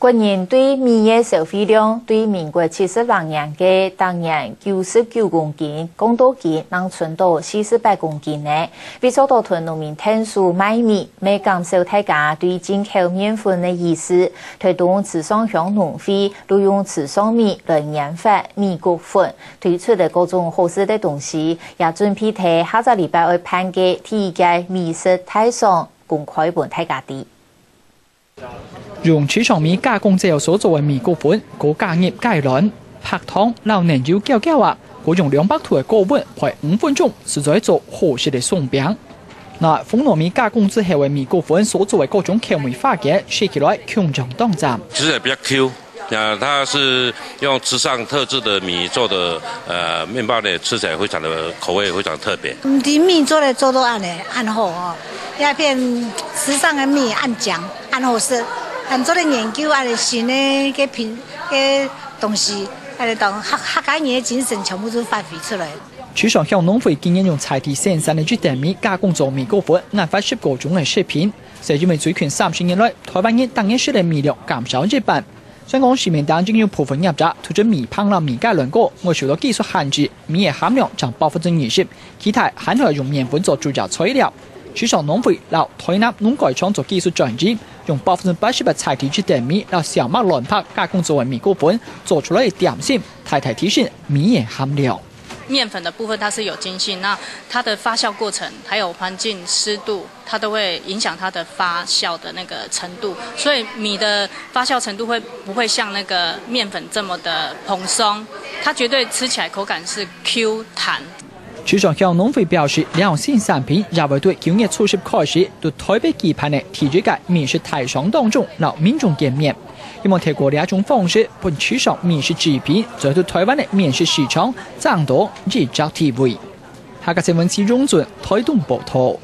国人对米的消费量对民国70万人嘅当年99公斤，降到今能存到48公斤呢。为做到屯农民天数买米，未减少大家对进口面粉的意识，推动池上乡农会利用池上米来研发米谷粉，推出的各种好吃的东西，也准备喺下个礼拜二办嘅第一届米食大赏公开本大家啲。 用池上米加工之後所做嘅米谷粉，個加熱雞卵、白糖、撈嫩椒攪攪啊，嗰用200度嘅高溫排5分鐘，實在做好食嘅鬆餅。嗱，蜂糯米加工之後嘅米谷粉所做嘅各種口味化嘅，吃起來強壯當站。其實也比較 Q， 它是用池上特制的米做的，麵包呢吃起來非常的口味非常特別。啲米做嚟做到按好哦，一片池上嘅米按醬按好食。 很多的研究啊，新的个东西，当客家人的精神全部都发挥出来。池上鄉農會建議用在地生產的豬蛋米加工做米谷粉，研發10個種類食品。係因為最近30年來，台灣人當然食的米量減少1半。香港市民當中有部分業者推出米烹啦、米加卵糕，我受到技術限制，米嘅含量佔20%，其他還係用麵粉做主要材料。 池上農會由台南農改廠做技術轉移，用80%的在地豬蛋米，然後小麥卵泡加工作為米谷粉，做出來的點心，太提升米嘅含量。面粉的部分它是有筋性，那它的發酵過程還有環境濕度，它都會影響它的發酵的那個程度，所以米的發酵程度不會像那個面粉這麼的蓬鬆，它絕對吃起來口感是 Q 彈。 池上鄉農會表示，兩新產品也會對9月初10開始對台北舉辦的第一屆米食大賞當中，讓民眾見面。希望透過兩種方式，幫池上米食製品在對台灣的面食市場爭奪日照地位。下個新聞是榮準台東報道。